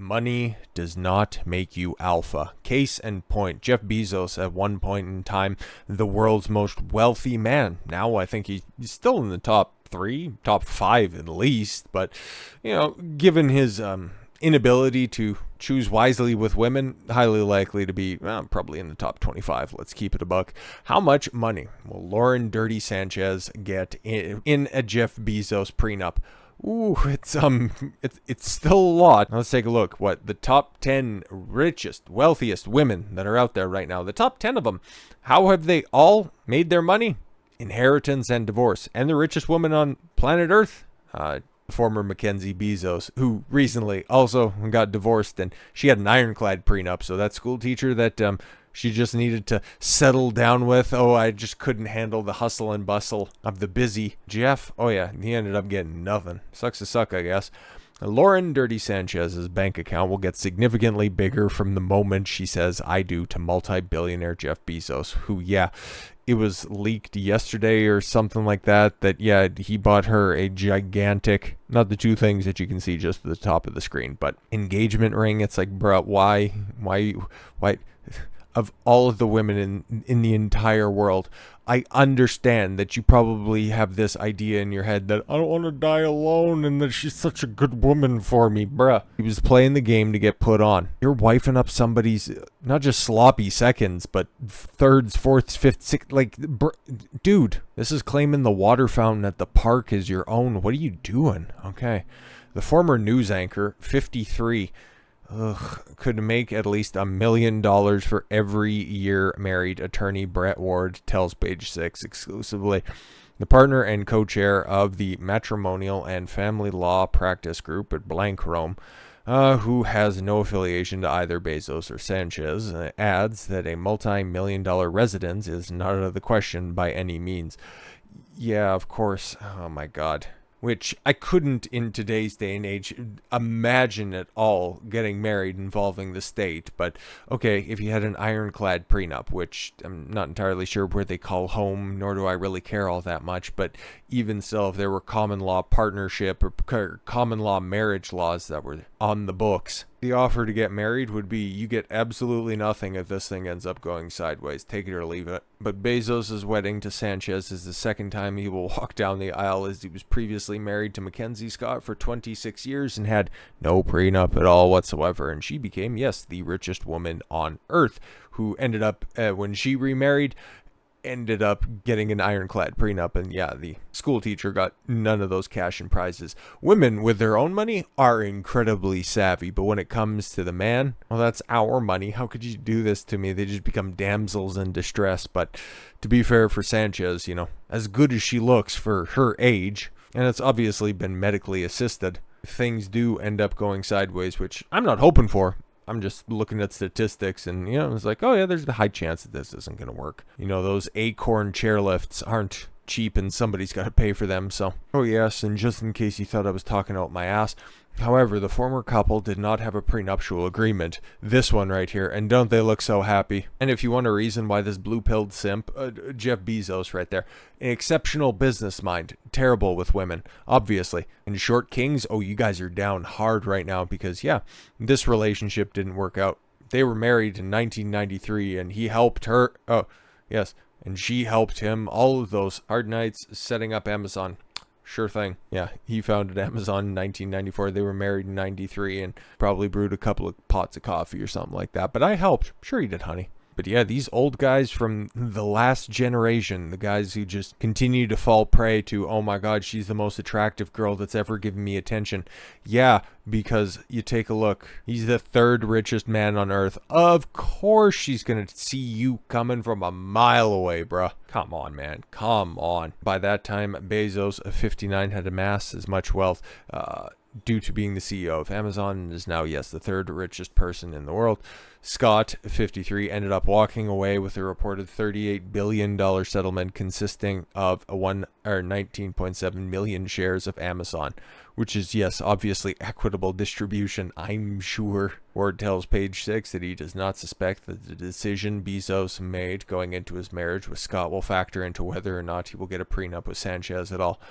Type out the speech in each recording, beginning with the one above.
money does not make you alpha. Case in point, Jeff Bezos, at one point in time, the world's most wealthy man. Now I think he's still in the top 3, top 5 at least, but, given his inability to choose wisely with women, highly likely to be probably in the top 25. Let's keep it a buck. How much money will Lauren Dirty Sanchez get in a Jeff Bezos prenup? Ooh, it's still a lot. Let's take a look. What the top 10 richest, wealthiest women that are out there right now? The top 10 of them. How have they all made their money? Inheritance and divorce. And the richest woman on planet Earth? Former Mackenzie Bezos, who recently also got divorced, and she had an ironclad prenup. So that school teacher that she just needed to settle down with. Oh, I just couldn't handle the hustle and bustle of the busy Jeff. Oh yeah, he ended up getting nothing. Sucks to suck, I guess. Lauren Dirty Sanchez's bank account will get significantly bigger from the moment she says I do to multi-billionaire Jeff Bezos, who, it was leaked yesterday or something like that, he bought her a gigantic, not the two things that you can see just at the top of the screen, but engagement ring. It's like, bruh, why, of all of the women in the entire world, I understand that you probably have this idea in your head that I don't want to die alone and that she's such a good woman for me, bruh. He was playing the game to get put on. You're wifing up somebody's, not just sloppy seconds, but thirds, fourths, fifths, sixth, dude, this is claiming the water fountain at the park is your own. What are you doing? Okay. The former news anchor, 53, could make at least $1 million for every year married, attorney Brett Ward tells Page 6 exclusively. The partner and co-chair of the matrimonial and family law practice group at Blank Rome, who has no affiliation to either Bezos or Sanchez, adds that a multi-million-dollar residence is not out of the question by any means. Yeah, of course. Oh my God. Which I couldn't, in today's day and age, imagine at all getting married involving the state. But, okay, if you had an ironclad prenup, which I'm not entirely sure where they call home, nor do I really care all that much, but even still, if there were common law partnership or common law marriage laws that were on the books, the offer to get married would be you get absolutely nothing if this thing ends up going sideways. Take it or leave it. But Bezos' wedding to Sanchez is the second time he will walk down the aisle, as he was previously married to Mackenzie Scott for 26 years and had no prenup at all whatsoever. And she became, yes, the richest woman on earth, who ended up, when she remarried, ended up getting an ironclad prenup. And the school teacher got none of those cash and prizes. Women with their own money are incredibly savvy, but when it comes to the man, well, that's our money. How could you do this to me? They just become damsels in distress. But to be fair for Sanchez, as good as she looks for her age, and it's obviously been medically assisted, things do end up going sideways, which I'm not hoping for. I'm just looking at statistics and, it's like, oh yeah, there's a high chance that this isn't going to work. Those Acorn chairlifts aren't cheap and somebody's got to pay for them. So, oh yes, and just in case you thought I was talking out my ass, however, the former couple did not have a prenuptial agreement. This one right here, and don't they look so happy? And if you want a reason why this blue-pilled simp, Jeff Bezos right there, an exceptional business mind, terrible with women, obviously. And short kings, oh, you guys are down hard right now because, this relationship didn't work out. They were married in 1993, and he helped her. Oh, yes, and she helped him. All of those hard nights setting up Amazon. Sure thing. Yeah, he founded Amazon in 1994. They were married in 93 and probably brewed a couple of pots of coffee or something like that. But I helped. Sure he did, honey. But these old guys from the last generation, the guys who just continue to fall prey to, oh my God, she's the most attractive girl that's ever given me attention. Yeah, because you take a look. He's the third richest man on earth. Of course she's going to see you coming from a mile away, bruh. Come on, man. Come on. By that time, Bezos, 59, had amassed as much wealth due to being the CEO of Amazon and is now, yes, the third richest person in the world. Scott, 53, ended up walking away with a reported $38 billion settlement consisting of 19.7 million shares of Amazon, which is, yes, obviously equitable distribution, I'm sure. Ward tells Page 6 that he does not suspect that the decision Bezos made going into his marriage with Scott will factor into whether or not he will get a prenup with Sanchez at all.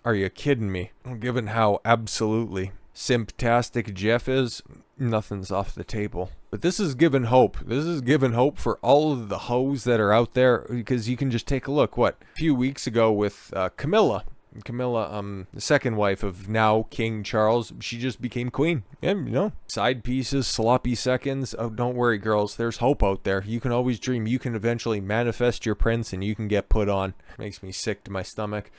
Are you kidding me? Given how absolutely simptastic Jeff is, nothing's off the table. But this is given hope. This is given hope for all of the hoes that are out there, because you can just take a look. A few weeks ago with Camilla, the second wife of now King Charles, she just became queen. And, side pieces, sloppy seconds. Oh, don't worry, girls. There's hope out there. You can always dream. You can eventually manifest your prince and you can get put on. Makes me sick to my stomach.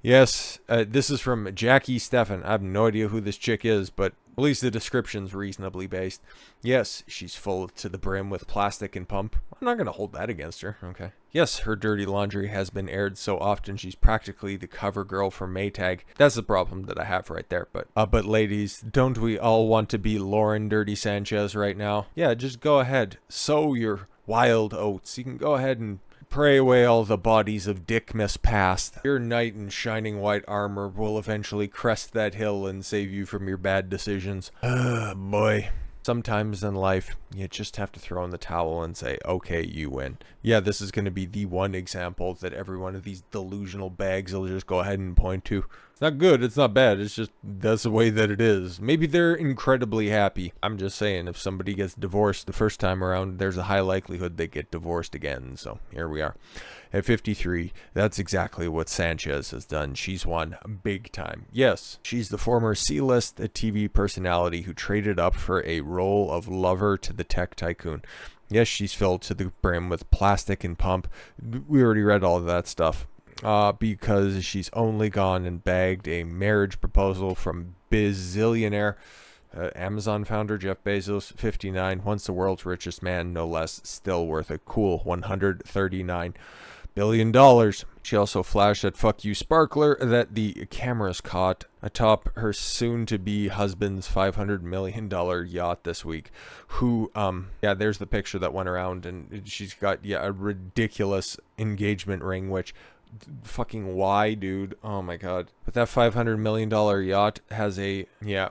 Yes, this is from Jackie Steffen. I have no idea who this chick is, but at least the description's reasonably based. Yes, she's full to the brim with plastic and pump. I'm not going to hold that against her, okay? Yes, her dirty laundry has been aired so often she's practically the cover girl for Maytag. That's the problem that I have right there. But ladies, don't we all want to be Lauren Dirty Sanchez right now? Yeah, just go ahead. Sow your wild oats. You can go ahead and pray away all the bodies of Dickmas past. Your knight in shining white armor will eventually crest that hill and save you from your bad decisions. Boy. Sometimes in life, you just have to throw in the towel and say, okay, you win. Yeah, this is going to be the one example that every one of these delusional bags will just go ahead and point to. It's not good, it's not bad, it's just, that's the way that it is. Maybe they're incredibly happy. I'm just saying, if somebody gets divorced the first time around, there's a high likelihood they get divorced again. So, here we are. At 53, that's exactly what Sanchez has done. She's won big time. Yes, she's the former C-list TV personality who traded up for a role of lover to the tech tycoon. Yes, she's filled to the brim with plastic and pump. We already read all of that stuff. Because she's only gone and bagged a marriage proposal from bazillionaire Amazon founder Jeff Bezos, 59, once the world's richest man, no less, still worth a cool $139 billion. She also flashed that fuck you sparkler that the cameras caught atop her soon-to-be husband's $500 million yacht this week. Who, there's the picture that went around, and she's got, a ridiculous engagement ring, which... fucking why, dude? Oh my god. But that $500 million yacht has a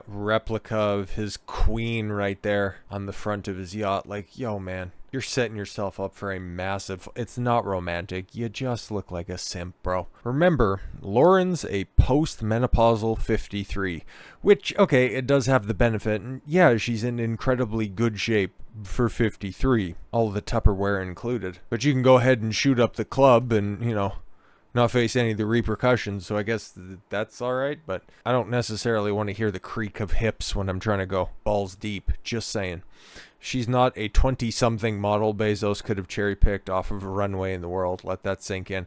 replica of his queen right there on the front of his yacht. Like, yo man, you're setting yourself up for a massive... It's not romantic, you just look like a simp, bro. Remember, Lauren's a post-menopausal 53, which, okay, it does have the benefit, and yeah, she's in incredibly good shape for 53, all the Tupperware included. But you can go ahead and shoot up the club and, not face any of the repercussions, so I guess that's alright, but I don't necessarily want to hear the creak of hips when I'm trying to go balls deep, just saying. She's not a 20-something model Bezos could have cherry-picked off of a runway in the world. Let that sink in.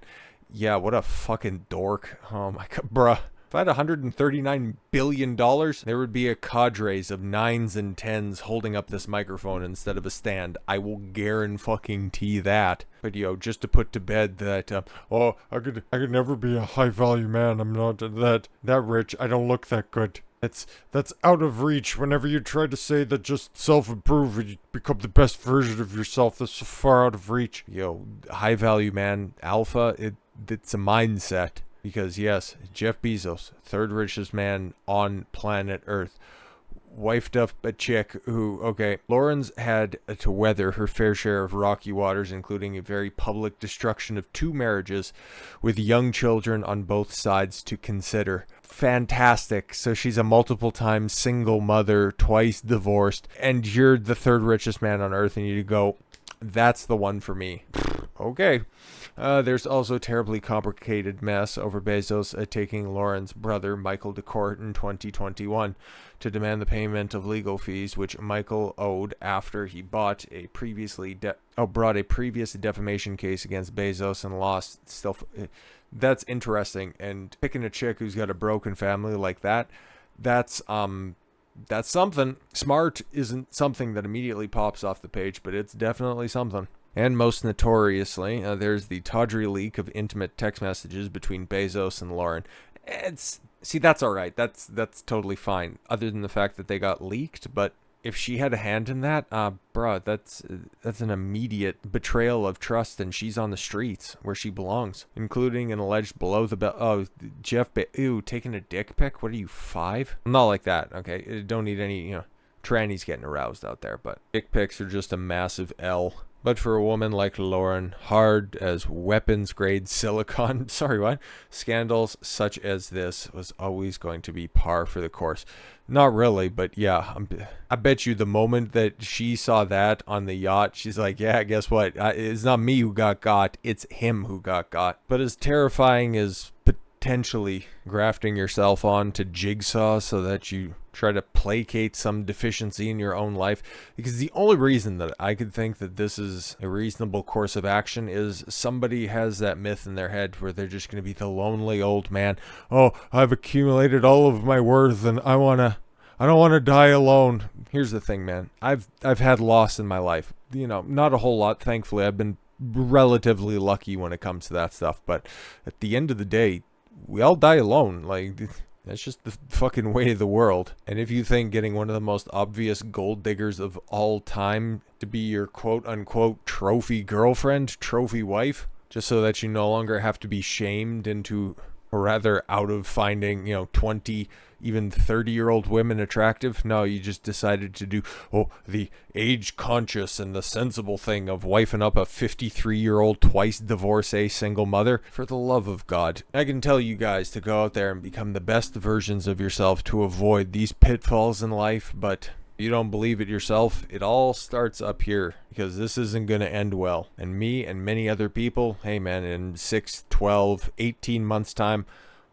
Yeah, what a fucking dork. Oh my god, bruh. If I had $139 billion, there would be a cadres of 9s and 10s holding up this microphone instead of a stand. I will guarantee that. But just to put to bed that, I could never be a high-value man. I'm not that rich. I don't look that good. That's out of reach. Whenever you try to say that just self-improve and you become the best version of yourself, that's so far out of reach. High-value man, alpha, it's a mindset. Because yes, Jeff Bezos, third richest man on planet Earth, wifed up a chick who, Lauren's had to weather her fair share of rocky waters, including a very public destruction of 2 marriages with young children on both sides to consider. Fantastic. So she's a multiple time single mother, twice divorced, and you're the third richest man on Earth, and you go, that's the one for me. Okay. There's also a terribly complicated mess over Bezos taking Lauren's brother Michael to court in 2021 to demand the payment of legal fees, which Michael owed after he brought a previous defamation case against Bezos and lost. That's interesting. And picking a chick who's got a broken family like that's something. Smart isn't something that immediately pops off the page, but it's definitely something. And most notoriously, there's the tawdry leak of intimate text messages between Bezos and Lauren. That's all right. That's totally fine, other than the fact that they got leaked. But if she had a hand in that, bruh, that's an immediate betrayal of trust, and she's on the streets where she belongs, including an alleged below the belt. Oh, taking a dick pic? What are you, 5? Not like that. Okay, don't need any trannies getting aroused out there. But dick pics are just a massive L. But for a woman like Lauren, hard as weapons grade silicon, sorry, what? Scandals such as this was always going to be par for the course. Not really, but yeah, I bet you the moment that she saw that on the yacht, she's like, yeah, guess what? It's not me who got, it's him who got. But as terrifying as potentially grafting yourself onto Jigsaw so that you try to placate some deficiency in your own life, because the only reason that I could think that this is a reasonable course of action is somebody has that myth in their head where they're just going to be the lonely old man. Oh, I've accumulated all of my worth and I don't want to die alone. Here's the thing, man. I've had loss in my life. You know, not a whole lot, thankfully. I've been relatively lucky when it comes to that stuff, but at the end of the day, we all die alone. Like, that's just the fucking way of the world. And if you think getting one of the most obvious gold diggers of all time to be your quote-unquote trophy girlfriend, trophy wife, just so that you no longer have to be shamed into, or rather out of finding, 20, even 30-year-old women attractive. No, you just decided to do, the age-conscious and the sensible thing of wifing up a 53-year-old twice divorcee single mother. For the love of God, I can tell you guys to go out there and become the best versions of yourself to avoid these pitfalls in life, but you don't believe it yourself, it all starts up here, because this isn't going to end well. And me and many other people, hey man, in 6, 12, 18 months time,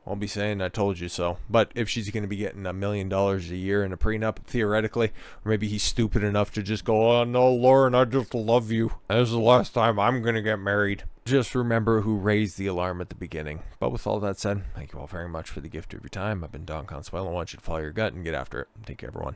won't be saying I told you so. But if she's going to be getting $1 million a year in a prenup, theoretically, or maybe he's stupid enough to just go, oh no, Lauren, I just love you. This is the last time I'm going to get married. Just remember who raised the alarm at the beginning. But with all that said, thank you all very much for the gift of your time. I've been Don Consuelo. I want you to follow your gut and get after it. Take care, everyone.